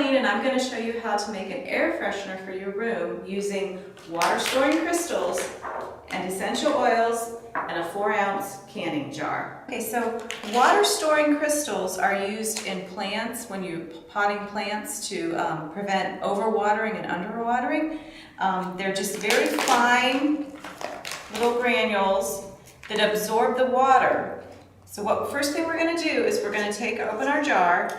Marlene, and I'm going to show you how to make an air freshener for your room using water storing crystals and essential oils and a 4-ounce canning jar. Okay, so water storing crystals are used in plants when you're potting plants to prevent overwatering and underwatering. They're just very fine little granules that absorb the water. So first thing we're going to do is we're going to open our jar,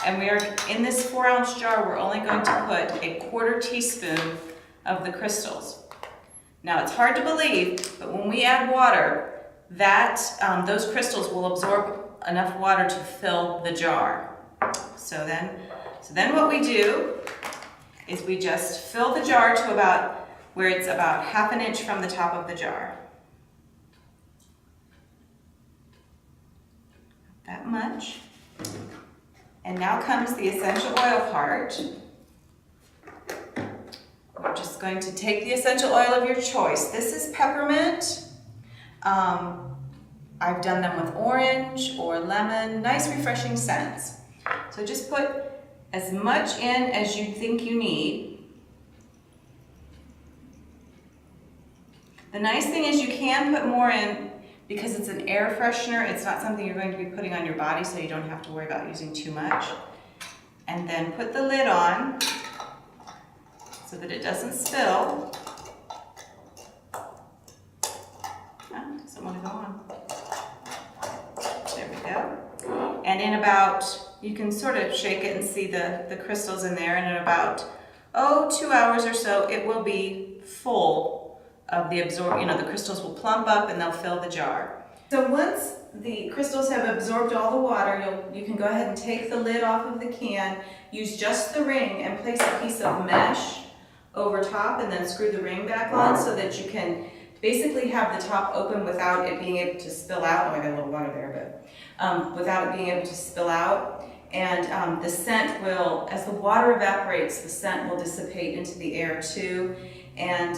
and we are in this 4-ounce jar. We're only going to put a 1/4 teaspoon of the crystals. Now it's hard to believe, but when we add water, those crystals will absorb enough water to fill the jar. So then what we do is we just fill the jar to about where it's about 1/2 inch from the top of the jar. That much. And now comes the essential oil part. We're just going to take the essential oil of your choice. This is peppermint. I've done them with orange or lemon, nice refreshing scents. So just put as much in as you think you need. The nice thing is you can put more in because it's an air freshener. It's not something you're going to be putting on your body, so you don't have to worry about using too much. And then put the lid on so that it doesn't spill. Doesn't want to go on. There we go. And in about, you can sort of shake it and see the crystals in there, and in about, 2 hours or so, it will be full of the the crystals will plump up and they'll fill the jar. So once the crystals have absorbed all the water, you can go ahead and take the lid off of the can, use just the ring, and place a piece of mesh over top, and then screw the ring back on so that you can basically have the top open without it being able to spill out. Oh, I got a little water there, but without it being able to spill out. And the scent will, as the water evaporates, the scent will dissipate into the air too. And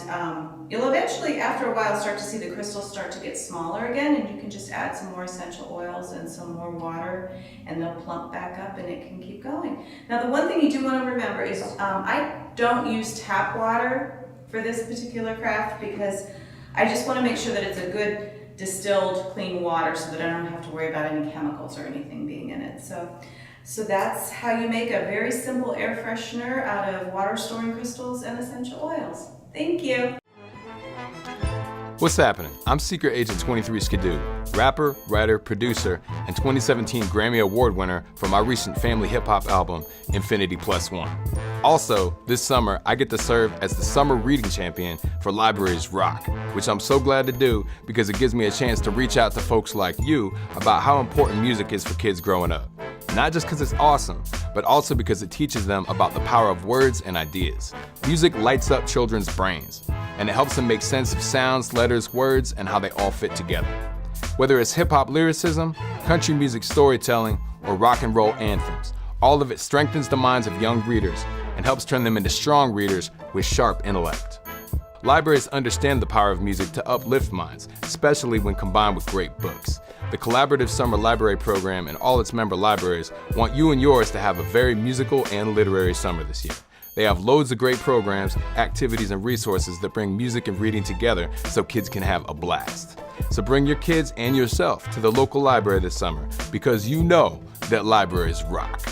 you'll eventually, after a while, start to see the crystals start to get smaller again, and you can just add some more essential oils and some more water, and they'll plump back up and it can keep going. Now, the one thing you do want to remember is I don't use tap water for this particular craft because I just want to make sure that it's a good distilled, clean water so that I don't have to worry about any chemicals or anything being in it. So that's how you make a very simple air freshener out of water storing crystals and essential oils. Thank you. What's happening? I'm Secret Agent 23 Skidoo, rapper, writer, producer, and 2017 Grammy Award winner for my recent family hip-hop album, Infinity Plus One. Also, this summer, I get to serve as the Summer Reading Champion for Libraries Rock, which I'm so glad to do because it gives me a chance to reach out to folks like you about how important music is for kids growing up. Not just because it's awesome, but also because it teaches them about the power of words and ideas. Music lights up children's brains, and it helps them make sense of sounds, letters, words, and how they all fit together. Whether it's hip-hop lyricism, country music storytelling, or rock and roll anthems, all of it strengthens the minds of young readers and helps turn them into strong readers with sharp intellect. Libraries understand the power of music to uplift minds, especially when combined with great books. The Collaborative Summer Library Program and all its member libraries want you and yours to have a very musical and literary summer this year. They have loads of great programs, activities, and resources that bring music and reading together so kids can have a blast. So bring your kids and yourself to the local library this summer because you know that libraries rock.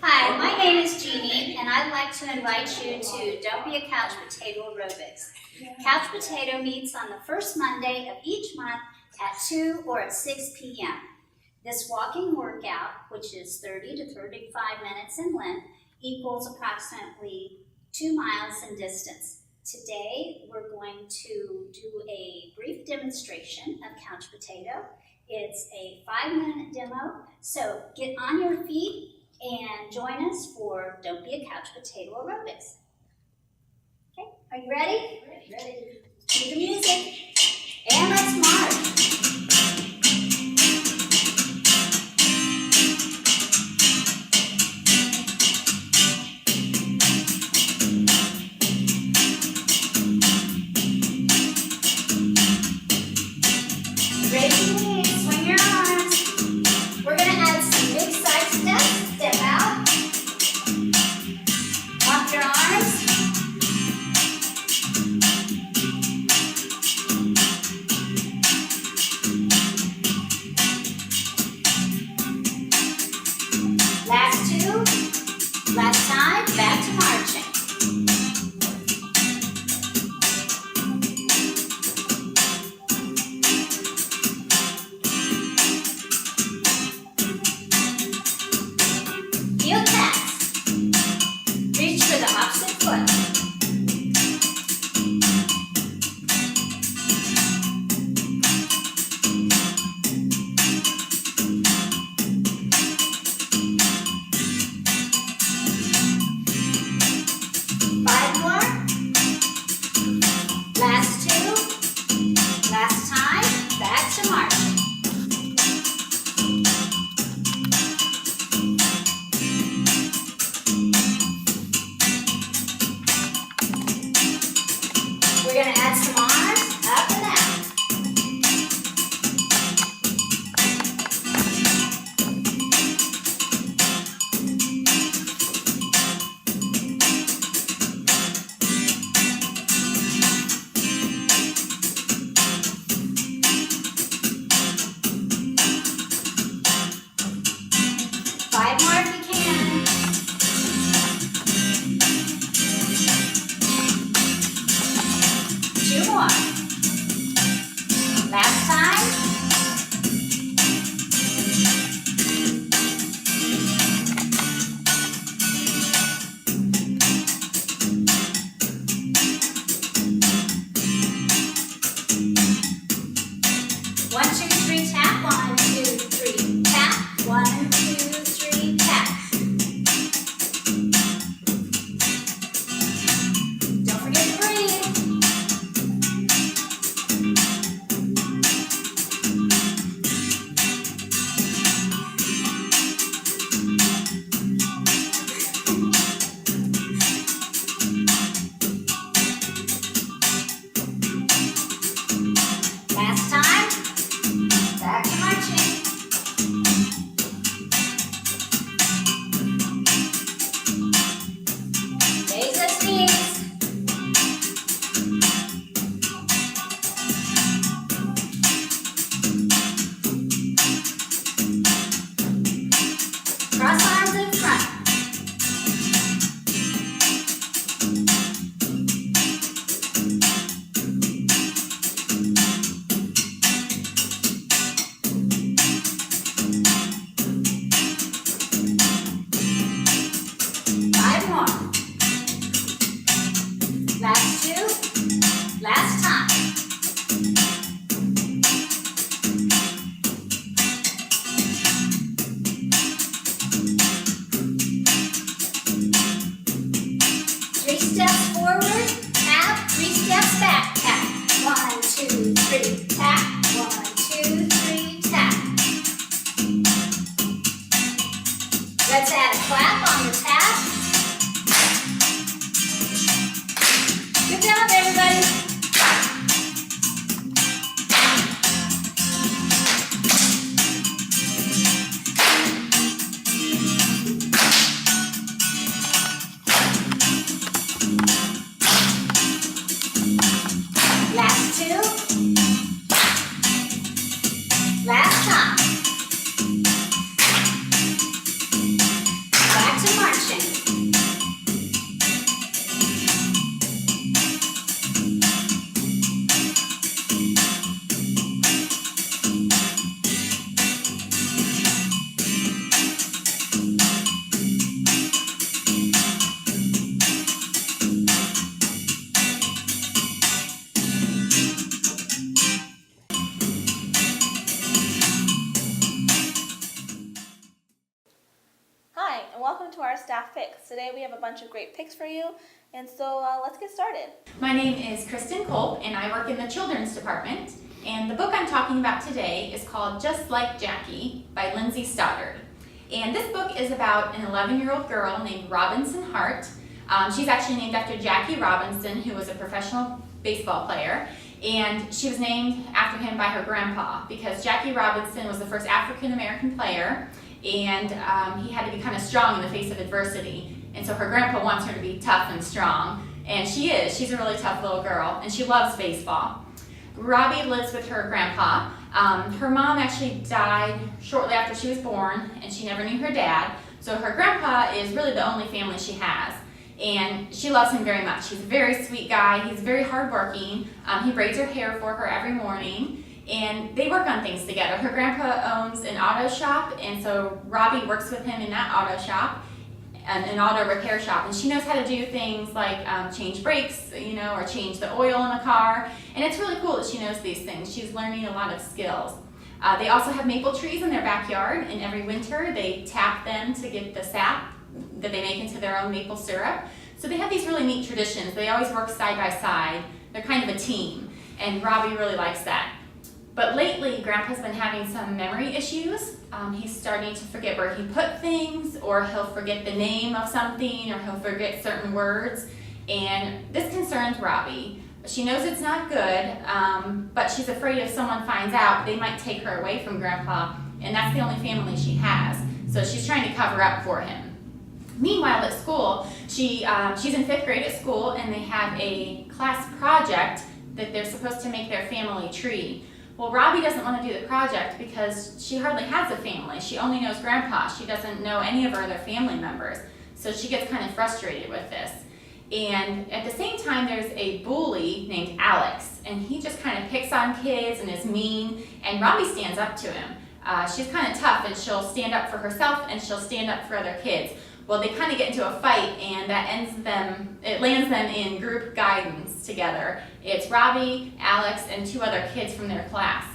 Hi, my name is Jeannie, and I'd like to invite you to Don't Be a Couch Potato Aerobics. Couch Potato meets on the first Monday of each month at 2 or at 6 p.m. This walking workout, which is 30 to 35 minutes in length, equals approximately 2 miles in distance. Today, we're going to do a brief demonstration of Couch Potato. It's a 5-minute demo, so get on your feet and join us for Don't Be a Couch Potato Aerobics. Okay, are you ready? Ready. Cue the music, and let's march. picks. Today we have a bunch of great picks for you, and so let's get started. My name is Kristen Kolb, and I work in the children's department. And the book I'm talking about today is called Just Like Jackie by Lindsay Stoddard. And this book is about an 11-year-old girl named Robinson Hart. She's actually named after Jackie Robinson, who was a professional baseball player. And she was named after him by her grandpa because Jackie Robinson was the first African-American player, and he had to be kind of strong in the face of adversity. And so her grandpa wants her to be tough and strong. And she is. She's a really tough little girl, and she loves baseball. Robbie lives with her grandpa. Her mom actually died shortly after she was born, and she never knew her dad. So her grandpa is really the only family she has. And she loves him very much. He's a very sweet guy. He's very hardworking. He braids her hair for her every morning. And they work on things together. Her grandpa owns an auto shop, and so Robbie works with him in that auto shop, an auto repair shop. And she knows how to do things like change brakes, or change the oil in a car. And it's really cool that she knows these things. She's learning a lot of skills. They also have maple trees in their backyard, and every winter they tap them to get the sap that they make into their own maple syrup. So they have these really neat traditions. They always work side by side. They're kind of a team, and Robbie really likes that. But lately, Grandpa's been having some memory issues. He's starting to forget where he put things, or he'll forget the name of something, or he'll forget certain words. And this concerns Robbie. She knows it's not good, but she's afraid if someone finds out, they might take her away from Grandpa, and that's the only family she has. So she's trying to cover up for him. Meanwhile, at school, she's in 5th grade at school, and they have a class project that they're supposed to make their family tree. Well, Robbie doesn't want to do the project because she hardly has a family. She only knows Grandpa. She doesn't know any of her other family members. So she gets kind of frustrated with this. And at the same time, there's a bully named Alex, and he just kind of picks on kids and is mean, and Robbie stands up to him. She's kind of tough, and she'll stand up for herself, and she'll stand up for other kids. Well, they kind of get into a fight, and it lands them in group guidance together. It's Robbie, Alex, and 2 other kids from their class.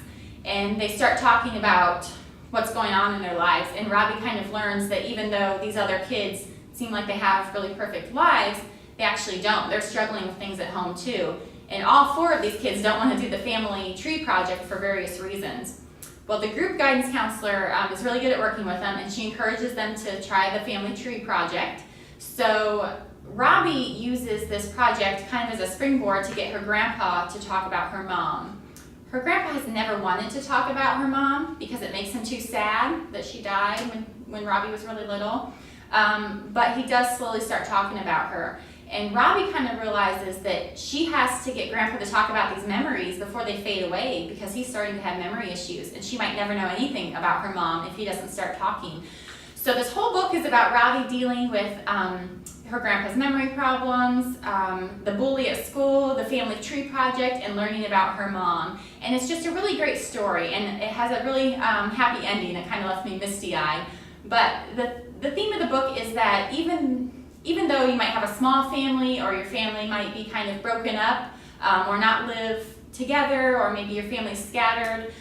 And they start talking about what's going on in their lives, and Robbie kind of learns that even though these other kids seem like they have really perfect lives, they actually don't. They're struggling with things at home too. And all 4 of these kids don't want to do the family tree project for various reasons. Well, the group guidance counselor is really good at working with them, and she encourages them to try the family tree project. So Robbie uses this project kind of as a springboard to get her grandpa to talk about her mom. Her grandpa has never wanted to talk about her mom because it makes him too sad that she died when Robbie was really little. But he does slowly start talking about her. And Robbie kind of realizes that she has to get Grandpa to talk about these memories before they fade away because he's starting to have memory issues, and she might never know anything about her mom if he doesn't start talking. So this whole book is about Robbie dealing with her grandpa's memory problems, the bully at school, the family tree project, and learning about her mom. And it's just a really great story, and it has a really happy ending. It kind of left me misty-eyed. But the theme of the book is that even though you might have a small family, or your family might be kind of broken up, or not live together, or maybe your family's scattered,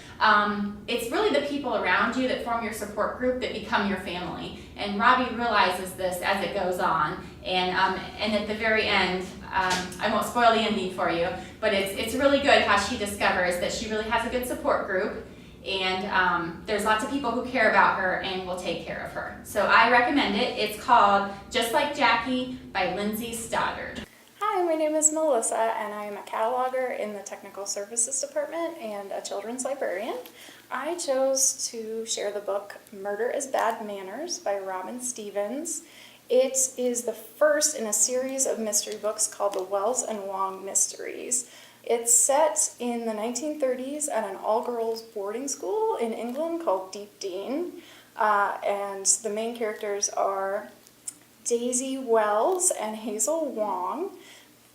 it's really the people around you that form your support group that become your family. And Robbie realizes this as it goes on, and at the very end, I won't spoil the ending for you, but it's really good how she discovers that she really has a good support group, and there's lots of people who care about her and will take care of her. So I recommend it. It's called Just Like Jackie by Lindsay Stoddard. Hi, my name is Melissa, and I am a cataloger in the Technical Services Department and a children's librarian. I chose to share the book Murder is Bad Manners by Robin Stevens. It is the first in a series of mystery books called the Wells and Wong Mysteries. It's set in the 1930s at an all-girls boarding school in England called Deep Dean, and the main characters are Daisy Wells and Hazel Wong.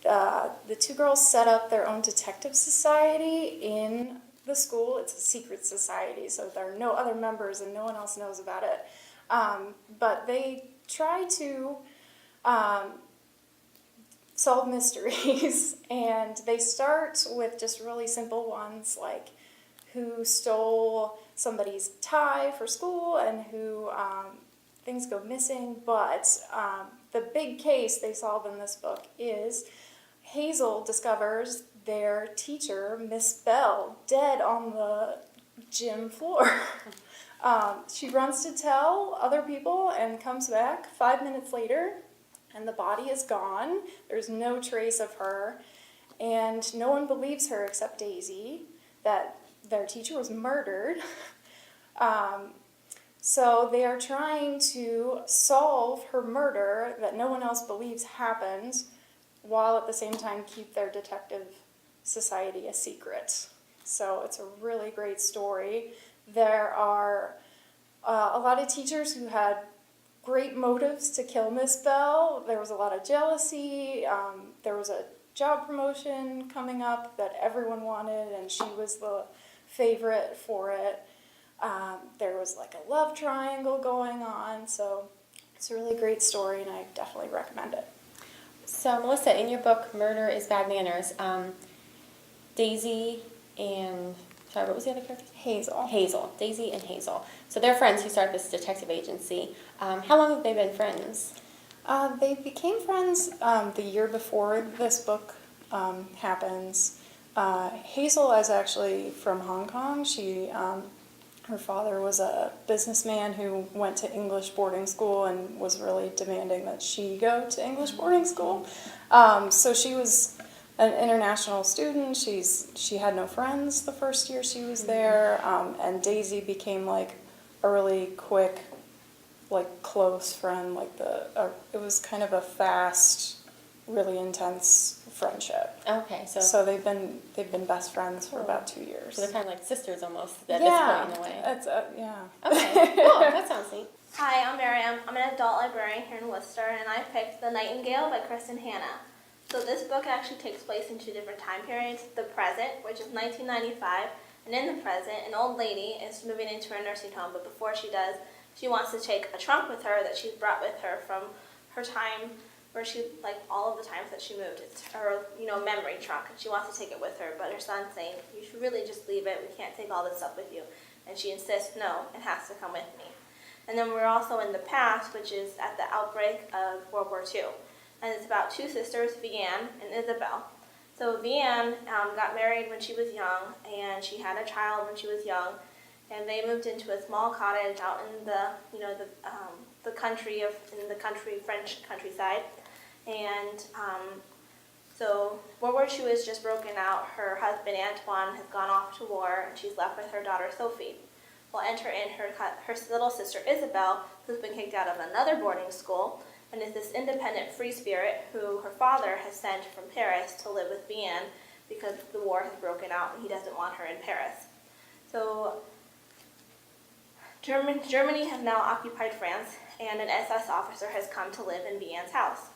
The 2 girls set up their own detective society in the school. It's a secret society, so there are no other members and no one else knows about it. But they try to solve mysteries, and they start with just really simple ones like who stole somebody's tie for school and who things go missing, but the big case they solve in this book is Hazel discovers their teacher, Miss Bell, dead on the gym floor. She runs to tell other people and comes back 5 minutes later, and the body is gone. There's no trace of her, and no one believes her except Daisy that their teacher was murdered. So they are trying to solve her murder that no one else believes happened, while at the same time keep their detective society a secret. So it's a really great story. There are a lot of teachers who had great motives to kill Miss Bell. There was a lot of jealousy. There was a job promotion coming up that everyone wanted, and she was the favorite for it. There was like a love triangle going on, so it's a really great story, and I definitely recommend it. So, Melissa, in your book, Murder is Bad Manners, Daisy and, sorry, what was the other character? Hazel. Daisy and Hazel. So they're friends who start this detective agency. How long have they been friends? They became friends the year before this book happens. Hazel is actually from Hong Kong. Her father was a businessman who went to English boarding school and was really demanding that she go to English boarding school. So she was an international student. She had no friends the first year she was there, and Daisy became like a really quick, like close friend. It was kind of a fast, really intense friendship. Okay, So they've been best friends for about 2 years. so they're kind of like sisters almost at this point in a way. Yeah. Okay, cool. That sounds neat. Hi, I'm Miriam. I'm an adult librarian here in Worcester, and I picked The Nightingale by Kristen Hanna. So this book actually takes place in 2 different time periods. The present, which is 1995, and in the present, an old lady is moving into her nursing home, but before she does, she wants to take a trunk with her that she's brought with her from her time where she, like all of the times that she moved. It's her, memory trunk, and she wants to take it with her, but her son's saying, you should really just leave it, we can't take all this stuff with you. And she insists, no, it has to come with me. And then we're also in the past, which is at the outbreak of World War II. And it's about 2 sisters, Vianne and Isabel. So Vianne got married when she was young, and she had a child when she was young, and they moved into a small cottage out in the French countryside. And so World War II is just broken out. Her husband Antoine has gone off to war, and she's left with her daughter Sophie. We'll enter in her little sister Isabel, who's been kicked out of another boarding school, and is this independent free spirit who her father has sent from Paris to live with Vianne because the war has broken out and he doesn't want her in Paris. So Germany has now occupied France, and an SS officer has come to live in Vianne's house.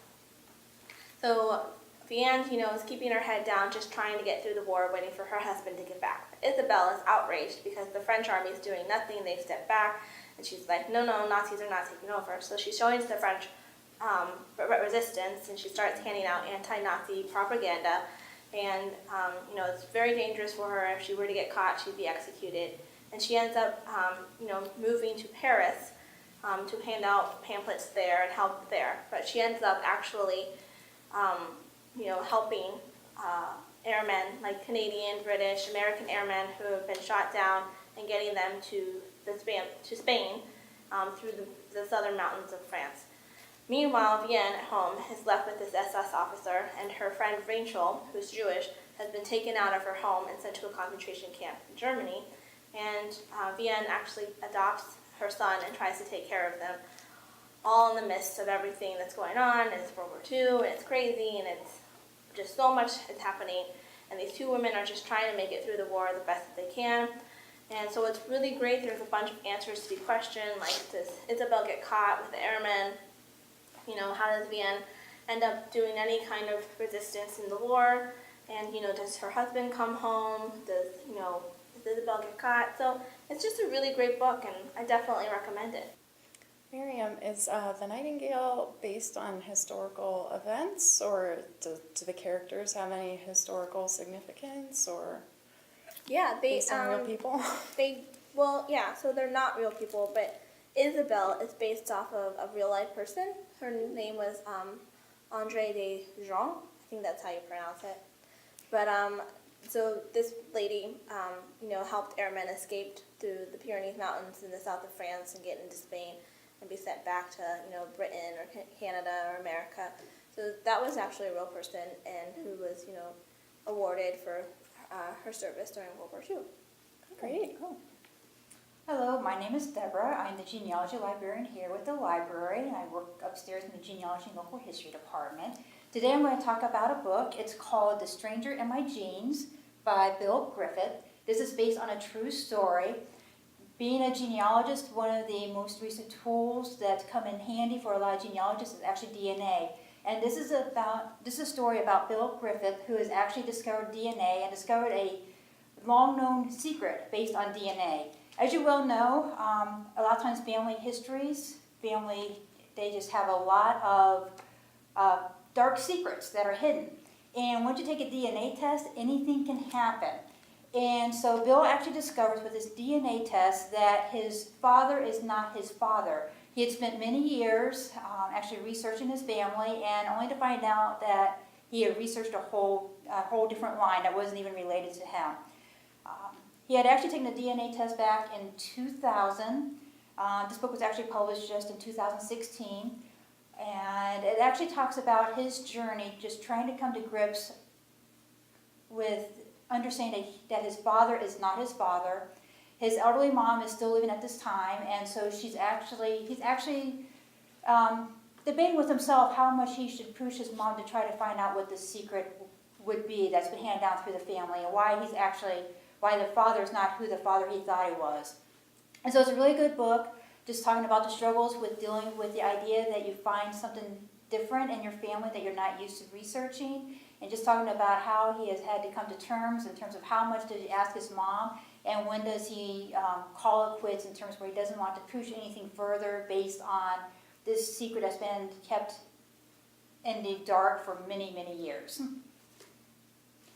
So Vianne, is keeping her head down, just trying to get through the war, waiting for her husband to get back. But Isabel is outraged because the French army is doing nothing. They've stepped back, and she's like, no, Nazis are not taking over. So she joins the French resistance, and she starts handing out anti-Nazi propaganda. And, it's very dangerous for her. If she were to get caught, she'd be executed. And she ends up, moving to Paris to hand out pamphlets there and help there. But she ends up actually, helping airmen, like Canadian, British, American airmen who have been shot down, and getting them to Spain through the southern mountains of France. Meanwhile, Vianne at home is left with this SS officer, and her friend Rachel, who's Jewish, has been taken out of her home and sent to a concentration camp in Germany. And Vianne actually adopts her son and tries to take care of them, all in the midst of everything that's going on. And it's World War II, and it's crazy, and it's just so much is happening. And these 2 women are just trying to make it through the war the best that they can. And so it's really great. There's a bunch of answers to be questioned, like does Isabel get caught with the airmen? How does Vianne end up doing any kind of resistance in the war? And, does her husband come home? Does Isabel get caught? So it's just a really great book, and I definitely recommend it. Miriam, is The Nightingale based on historical events, or do the characters have any historical significance, or Yeah, based on real people? So they're not real people, but Isabel is based off of a real life person. Her name was Andre de Jean. I think that's how you pronounce it. But so this lady, helped airmen escape through the Pyrenees Mountains in the south of France and get into Spain and be sent back to, Britain or Canada or America. So that was actually a real person and who was, awarded for her service during World War II. Great. Cool. Hello, my name is Deborah. I'm the genealogy librarian here with the library, and I work upstairs in the genealogy and local history department. Today I'm going to talk about a book. It's called The Stranger in My Genes by Bill Griffith. This is based on a true story. Being a genealogist, one of the most recent tools that come in handy for a lot of genealogists is actually DNA. And this is a story about Bill Griffith, who has actually discovered DNA and discovered a long-known secret based on DNA. As you well know, a lot of times family histories, they just have a lot of dark secrets that are hidden. And once you take a DNA test, anything can happen. And so Bill actually discovers with his DNA test that his father is not his father. He had spent many years actually researching his family, and only to find out that he had researched a whole different line that wasn't even related to him. He had actually taken a DNA test back in 2000. This book was actually published just in 2016. And it actually talks about his journey, just trying to come to grips with understanding that his father is not his father. His elderly mom is still living at this time, and so he's actually debating with himself how much he should push his mom to try to find out what the secret would be that's been handed down through the family, and why the father is not who the father he thought he was. And so it's a really good book, just talking about the struggles with dealing with the idea that you find something different in your family that you're not used to researching, and just talking about how he has had to come to terms in terms of how much does he ask his mom, and when does he call it quits in terms where he doesn't want to push anything further based on this secret that's been kept in the dark for many, many years.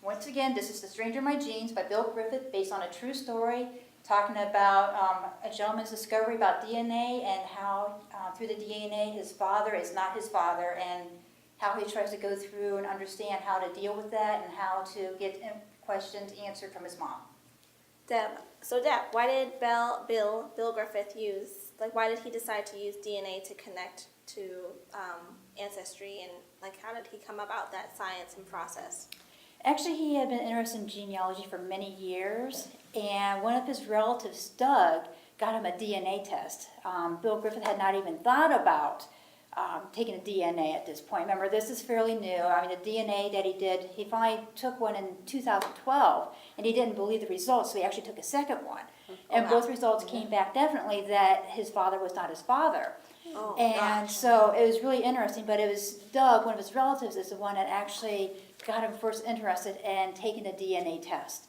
Once again, this is The Stranger in My Genes by Bill Griffith, based on a true story, talking about a gentleman's discovery about DNA and how through the DNA his father is not his father, and how he tries to go through and understand how to deal with that and how to get questions answered from his mom. Deb, why did Bill Griffith why did he decide to use DNA to connect to ancestry, and how did he come about that science and process? Actually, he had been interested in genealogy for many years, and one of his relatives, Doug, got him a DNA test. Bill Griffith had not even thought about taking a DNA at this point. Remember, this is fairly new. I mean, the DNA that he did, he finally took one in 2012, and he didn't believe the results, so he actually took a second one. And both results came back definitely that his father was not his father. So it was really interesting, but it was Doug, one of his relatives, is the one that actually got him first interested in taking a DNA test.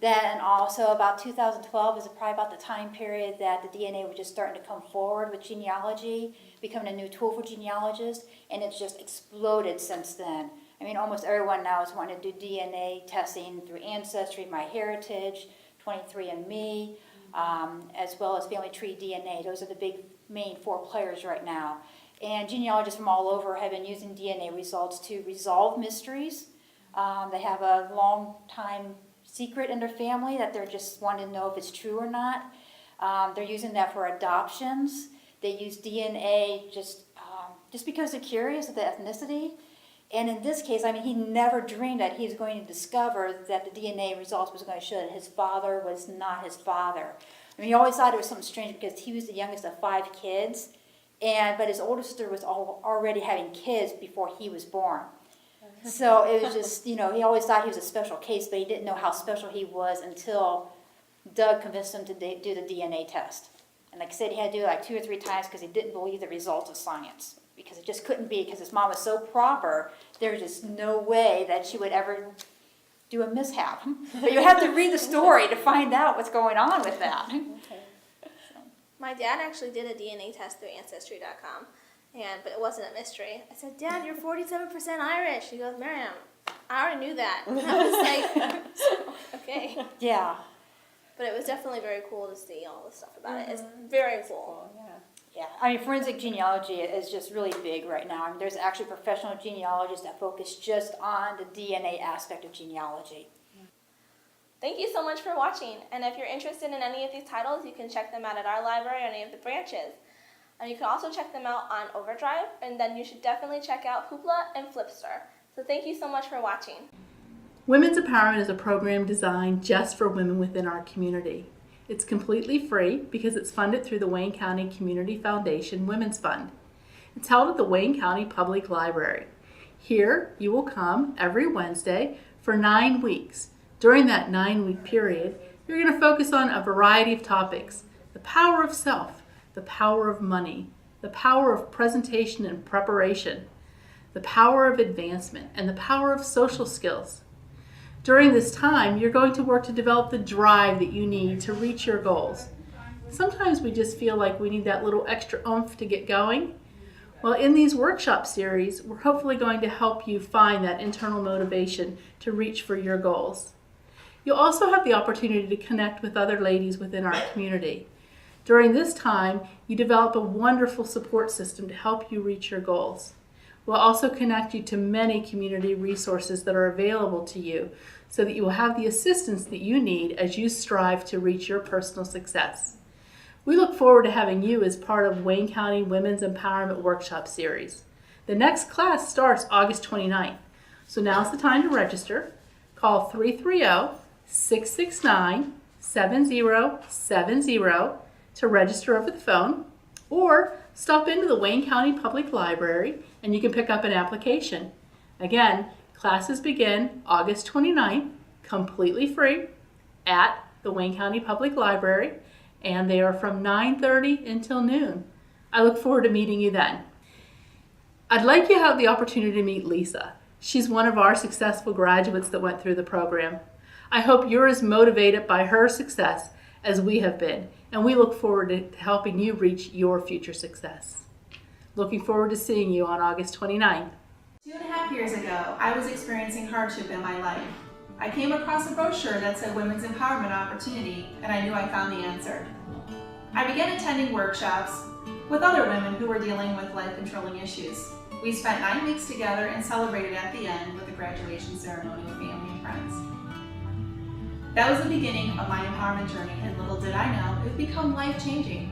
Then also about 2012 was probably about the time period that the DNA was just starting to come forward with genealogy, becoming a new tool for genealogists, and it's just exploded since then. I mean, almost everyone now is wanting to do DNA testing through Ancestry, MyHeritage, 23andMe, as well as Family Tree DNA. Those are the big main 4 players right now. And genealogists from all over have been using DNA results to resolve mysteries. They have a long time secret in their family that they're just wanting to know if it's true or not. They're using that for adoptions. They use DNA just because they're curious of the ethnicity. And in this case, I mean, he never dreamed that he was going to discover that the DNA results was going to show that his father was not his father. I mean, he always thought it was something strange because he was the youngest of 5 kids, but his older sister was already having kids before he was born. So it was just, he always thought he was a special case, but he didn't know how special he was until Doug convinced him to do the DNA test. And like I said, he had to do it like 2 or 3 times because he didn't believe the results of science. Because it just couldn't be, because his mom was so proper, there was just no way that she would ever do a mishap. But you have to read the story to find out what's going on with that. My dad actually did a DNA test through Ancestry.com, but it wasn't a mystery. I said, Dad, you're 47% Irish. He goes, Miriam, I already knew that. And I was like, okay. Yeah. but it was definitely very cool to see all the stuff about it. It's very cool. Yeah, I mean, forensic genealogy is just really big right now. I mean, there's actually professional genealogists that focus just on the DNA aspect of genealogy. Thank you so much for watching. And if you're interested in any of these titles, you can check them out at our library or any of the branches. And you can also check them out on Overdrive, and then you should definitely check out Hoopla and Flipster. So thank you so much for watching. Women's Empowerment is a program designed just for women within our community. It's completely free because it's funded through the Wayne County Community Foundation Women's Fund. It's held at the Wayne County Public Library. Here, you will come every Wednesday for 9 weeks. During that 9-week period, you're going to focus on a variety of topics: the power of self, the power of money, the power of presentation and preparation, the power of advancement, and the power of social skills. During this time, you're going to work to develop the drive that you need to reach your goals. Sometimes we just feel like we need that little extra oomph to get going. Well, in these workshop series, we're hopefully going to help you find that internal motivation to reach for your goals. You'll also have the opportunity to connect with other ladies within our community. During this time, you develop a wonderful support system to help you reach your goals. We'll also connect you to many community resources that are available to you so that you will have the assistance that you need as you strive to reach your personal success. We look forward to having you as part of Wayne County Women's Empowerment Workshop Series. The next class starts August 29th, so now's the time to register. Call 330-669-7070 to register over the phone, or stop into the Wayne County Public Library and you can pick up an application. Again, classes begin August 29th, completely free, at the Wayne County Public Library, and they are from 9:30 until noon. I look forward to meeting you then. I'd like you to have the opportunity to meet Lisa. She's one of our successful graduates that went through the program. I hope you're as motivated by her success as we have been, and we look forward to helping you reach your future success. Looking forward to seeing you on August 29th. 2.5 years ago, I was experiencing hardship in my life. I came across a brochure that said Women's Empowerment Opportunity, and I knew I found the answer. I began attending workshops with other women who were dealing with life-controlling issues. We spent 9 weeks together and celebrated at the end with a graduation ceremony with family and friends. That was the beginning of my empowerment journey, and little did I know, it would become life-changing.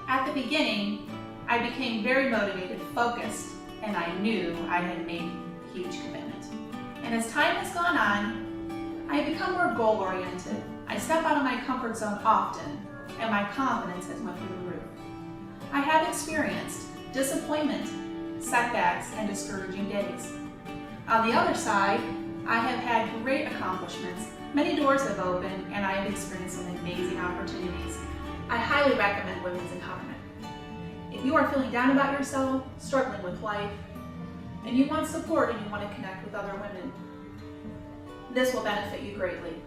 At the beginning, I became very motivated, focused, and I knew I had made a huge commitment. And as time has gone on, I have become more goal-oriented. I step out of my comfort zone often, and my confidence has went through the roof. I have experienced disappointment, setbacks, and discouraging days. On the other side, I have had great accomplishments. Many doors have opened, and I have experienced some amazing opportunities. I highly recommend Women's Empowerment. If you are feeling down about yourself, struggling with life, and you want support and you want to connect with other women, this will benefit you greatly.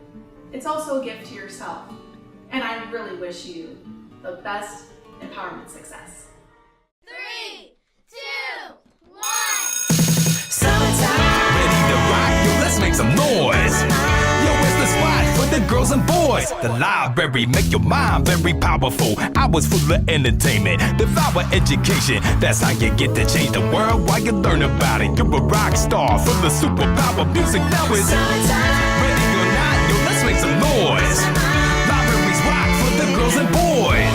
It's also a gift to yourself, and I really wish you the best empowerment success. 3, 2, 1. Summertime. Ready to rock? Yo, let's make some noise. Yo, where's the spot for the girls and boys? The library make your mind very powerful. Hours full of entertainment, devour education. That's how you get to change the world while you learn about it. You're a rock star full of superpower music. Now it's ready or not? Yo, let's make some noise. Libraries rock for the girls and boys.